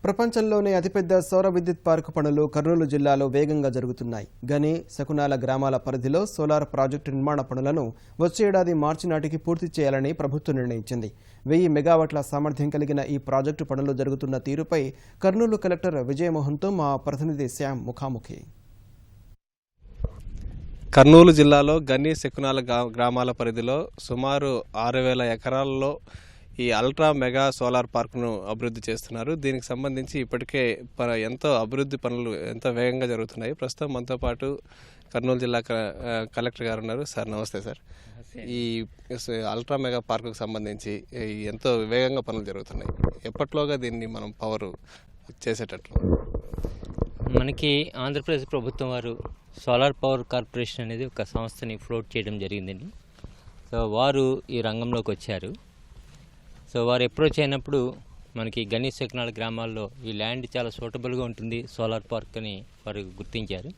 ప్రపంచంలోనే అతిపెద్ద సౌర విద్యుత్ పార్కు పనులు కర్నూలు జిల్లాలో వేగంగా జరుగుతున్నాయి. గని, శకునాల గ్రామాల పరిధిలో సోలార్ ప్రాజెక్టు నిర్మాణ పనులను వచ్చే ఏడాది మార్చి నాటికి పూర్తి చేయాలని ప్రభుత్వం నిర్ణయించింది. 1000 మెగావాట్ల సామర్థ్యం కలిగిన ఈ ప్రాజెక్టు పనులు జరుగుతున్న తీరుపై కర్నూలు కలెక్టర్ విజయమోహన్తో మా ప్రతినిధి శ్యామ్ ముఖాముఖి. కర్నూలు జిల్లాలో గని, శకునాల గ్రామాల పరిధిలో సుమారు 6000 ఎకరాల్లో ఈ అల్ట్రా మెగా సోలార్ పార్కును అభివృద్ధి చేస్తున్నారు. దీనికి సంబంధించి ఇప్పటికే ఎంతో అభివృద్ధి పనులు ఎంతో వేగంగా జరుగుతున్నాయి. ప్రస్తుతం మనతో పాటు కర్నూలు జిల్లా కలెక్టర్ గారు ఉన్నారు. సార్ నమస్తే సార్. ఈ అల్ట్రా మెగా పార్కుకు సంబంధించి ఎంతో వేగంగా పనులు జరుగుతున్నాయి. ఎప్పట్లోగా దీన్ని మనం పవర్ చేసేటట్లు? మనకి ఆంధ్రప్రదేశ్ ప్రభుత్వం వారు సోలార్ పవర్ కార్పొరేషన్ అనేది ఒక సంస్థని ఫ్లోట్ చేయడం జరిగిందండి. సో వారు ఈ రంగంలోకి వచ్చారు. సో వారు అప్రోచ్ అయినప్పుడు మనకి గని, శకునాల గ్రామాల్లో ఈ ల్యాండ్ చాలా సూటబుల్గా ఉంటుంది సోలార్ పార్క్ అని వారు గుర్తించారు.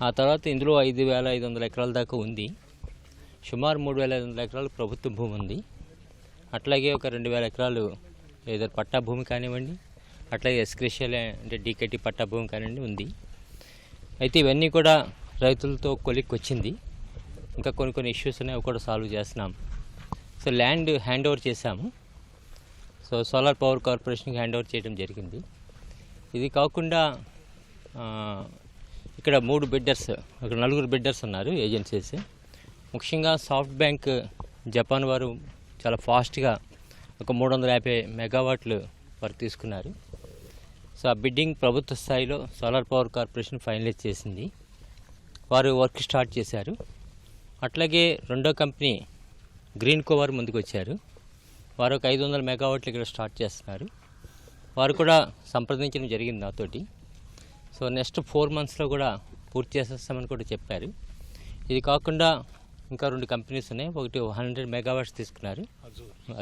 ఆ తర్వాత ఇందులో 5500 ఎకరాల దాకా ఉంది. సుమారు 3500 ఎకరాలు ప్రభుత్వ భూమి ఉంది. అట్లాగే ఒక 2000 ఎకరాలు ఏదో పట్టా భూమి కానివ్వండి, అట్లాగే ఎస్క్రిషియల్ అంటే డీకేటీ పట్టా భూమి కానివ్వండి ఉంది. అయితే ఇవన్నీ కూడా రైతులతో కొలిక్కి వచ్చింది. ఇంకా కొన్ని ఇష్యూస్ ఉన్నాయి, అవి కూడా సాల్వ్ చేస్తున్నాం. సో ల్యాండ్ హ్యాండ్ ఓవర్ చేశాము. సో సోలార్ పవర్ కార్పొరేషన్కి హ్యాండ్ ఓవర్ చేయడం జరిగింది. ఇది కాకుండా ఇక్కడ 3 బిడ్డర్స్, ఇక్కడ 4 బిడ్డర్స్ ఉన్నారు ఏజెన్సీస్. ముఖ్యంగా సాఫ్ట్ బ్యాంక్ జపాన్ వారు చాలా ఫాస్ట్గా ఒక 350 మెగావాట్లు వారు తీసుకున్నారు. సో ఆ బిడ్డింగ్ ప్రభుత్వ స్థాయిలో సోలార్ పవర్ కార్పొరేషన్ ఫైనలైజ్ చేసింది. వారు వర్క్ స్టార్ట్ చేశారు. అట్లాగే రెండో కంపెనీ గ్రీన్ కో వారు ముందుకు వచ్చారు. వారు ఒక 500 మెగావాట్లు ఇక్కడ స్టార్ట్ చేస్తున్నారు. వారు కూడా సంప్రదించడం జరిగింది నాతోటి. సో నెక్స్ట్ 4 మంత్స్లో కూడా పూర్తి చేసేస్తామని కూడా చెప్పారు. ఇది కాకుండా ఇంకా 2 కంపెనీస్ ఉన్నాయి. ఒకటి 100 మెగావాట్స్ తీసుకున్నారు,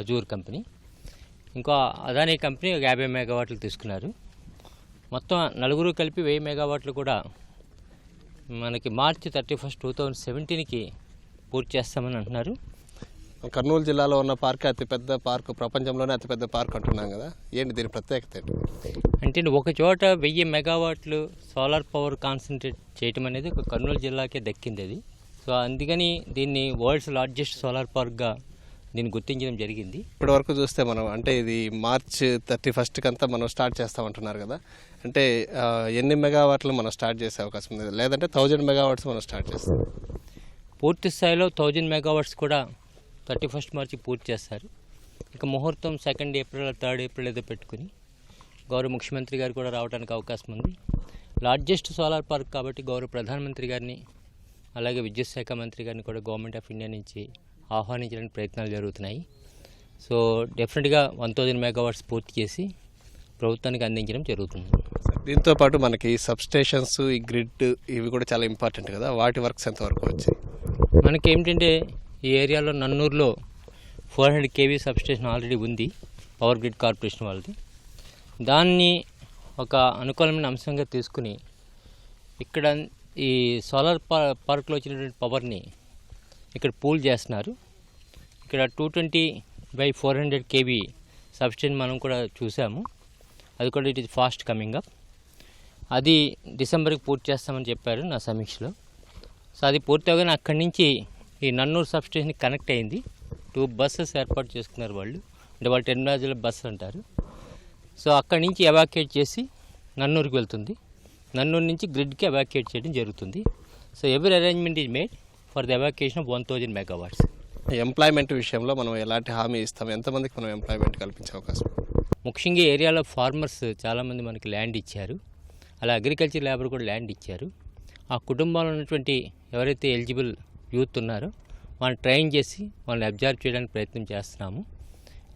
అజూర్ కంపెనీ. ఇంకో అదానీ కంపెనీ 50 మెగావాట్లు తీసుకున్నారు. మొత్తం 4 కలిపి 1000 మెగావాట్లు కూడా మనకి మార్చి 31, 2017కి పూర్తి చేస్తామని అంటున్నారు. కర్నూలు జిల్లాలో ఉన్న పార్క్ అతిపెద్ద పార్క్, ప్రపంచంలోనే అతిపెద్ద పార్క్ అంటున్నాం కదా, ఏంటి దీని ప్రత్యేకత? అంటే ఒక చోట 1000 మెగావాట్లు సోలార్ పవర్ కాన్సన్ట్రేట్ చేయటం అనేది ఒక కర్నూలు జిల్లాకే దక్కింది అది. సో అందుకని దీన్ని వరల్డ్స్ లార్జెస్ట్ సోలార్ పార్క్గా దీన్ని గుర్తించడం జరిగింది. ఇప్పటి వరకు చూస్తే మనం అంటే ఇది మార్చ్ 31కి అంతా మనం స్టార్ట్ చేస్తామంటున్నారు కదా, అంటే ఎన్ని మెగావాట్లు మనం స్టార్ట్ చేసే అవకాశం ఉంది? లేదంటే 1000 మెగావాట్స్ మనం స్టార్ట్ చేస్తాం? పూర్తి స్థాయిలో 1000 మెగావాట్స్ కూడా 31 మార్చి పూర్తి చేస్తారు. ఇక ముహూర్తం 2 ఏప్రిల్ 3 ఏప్రిల్ ఏదో పెట్టుకుని గౌరవ ముఖ్యమంత్రి గారు కూడా రావడానికి అవకాశం ఉంది. లార్జెస్ట్ సోలార్ పార్క్ కాబట్టి గౌరవ ప్రధానమంత్రి గారిని అలాగే విద్యుత్ శాఖ మంత్రి గారిని కూడా గవర్నమెంట్ ఆఫ్ ఇండియా నుంచి ఆహ్వానించడానికి ప్రయత్నాలు జరుగుతున్నాయి. సో డెఫినెట్గా 1000 మెగావాట్స్ పూర్తి చేసి ప్రభుత్వానికి అందించడం జరుగుతుంది. దీంతో పాటు మనకి సబ్స్టేషన్స్, ఈ గ్రిడ్, ఇవి కూడా చాలా ఇంపార్టెంట్ కదా, వాటి వర్క్స్ ఎంతవరకు వచ్చాయి? మనకి ఏమిటంటే ఈ ఏరియాలో నన్నూరులో 400 kV సబ్స్టేషన్ ఆల్రెడీ ఉంది, పవర్ గ్రిడ్ కార్పొరేషన్ వాళ్ళది. దాన్ని ఒక అనుకూలమైన అంశంగా తీసుకుని ఇక్కడ ఈ సోలార్ పార్క్లో వచ్చినటువంటి పవర్ని ఇక్కడ పూల్ చేస్తున్నారు. ఇక్కడ 220/400 kV సబ్స్టేషన్ మనం కూడా చూసాము. అది కూడా it is past coming up. అది డిసెంబర్కి పూర్తి చేస్తామని చెప్పారు నా సమీక్షలో. సో అది పూర్తి అవగానే అక్కడి నుంచి ఈ నన్నూరు సబ్స్టేషన్కి కనెక్ట్ అయింది. 2 బస్సెస్ ఏర్పాటు చేసుకున్నారు వాళ్ళు, అంటే వాళ్ళు టెర్మినాలజీలో బస్సు అంటారు. సో అక్కడి నుంచి ఎవాక్యుయేట్ చేసి నన్నూరుకి వెళ్తుంది. నన్నూరు నుంచి గ్రిడ్కి ఎవాక్యుయేట్ చేయడం జరుగుతుంది. So every arrangement is made for the evacuation of 1000 megawatts. Employment విషయంలో మనం ఎలాంటి హామీ ఇస్తాం? ఎంతమందికి మనం ఎంప్లాయ్మెంట్ కల్పించే అవకాశం? ముఖ్యంగా ఏరియాలో ఫార్మర్స్ చాలామంది మనకి ల్యాండ్ ఇచ్చారు, అలా అగ్రికల్చర్ లేబర్ కూడా ల్యాండ్ ఇచ్చారు. ఆ కుటుంబాల్లో ఉన్నటువంటి ఎవరైతే ఎలిజిబుల్ యూత్ ఉన్నారో వాళ్ళని ట్రైన్ చేసి వాళ్ళని అబ్జర్వ్ చేయడానికి ప్రయత్నం చేస్తున్నాము.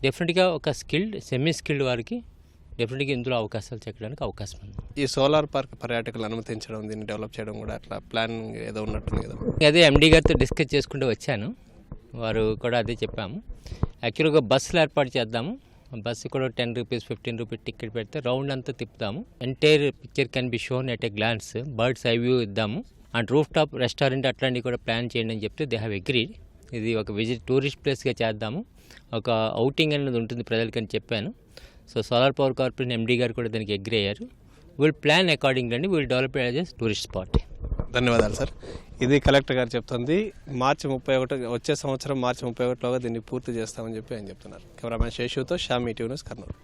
డెఫినెట్గా ఒక స్కిల్డ్, సెమీ స్కిల్డ్ వారికి డెఫినెట్గా ఇందులో అవకాశాలు చెక్కడానికి అవకాశం ఉంది. ఈ సోలార్ పార్క్ పర్యాటకులు అనుమతించడం, దీన్ని డెవలప్ చేయడం కూడా అట్లా ప్లాన్ ఏదో ఉన్నట్టుంది కదా? అదే ఎండీ గారితో డిస్కస్ చేసుకుంటూ వచ్చాను. వారు కూడా అదే చెప్పాము. యాక్చువల్గా బస్సులు ఏర్పాటు చేద్దాము. బస్సు కూడా 10 రూపీస్ 15 రూపీస్ టికెట్ పెడితే రౌండ్ అంతా తిప్పుతాము. Entire picture can be shown at a glance, birds eye view ఇద్దాము. అండ్ రూఫ్ టాప్ రెస్టారెంట్ అట్లాంటివి కూడా ప్లాన్ చేయండి అని చెప్తే దే హ్యావ్ అగ్రీడ్. ఇది ఒక విజిట్ టూరిస్ట్ ప్లేస్గా చేద్దాము, ఒక అవుటింగ్ అనేది ఉంటుంది ప్రజలకని చెప్పాను. So solar power corporation MD గారు కూడా దానికి అగ్రీ అయ్యారు. విల్ ప్లాన్ అకార్డింగ్ అండి, will develop as tourist spot. ధన్యవాదాలు సార్. ఇది కలెక్టర్ గారు చెప్తుంది. మార్చి 31 వచ్చే సంవత్సరం మార్చి 31లోగా దీన్ని పూర్తి చేస్తామని చెప్పి ఆయన చెప్తున్నారు. కెమెరామ్యాన్ శేషుతో శ్యామ్, ఈటీవీ న్యూస్, కర్నూలు.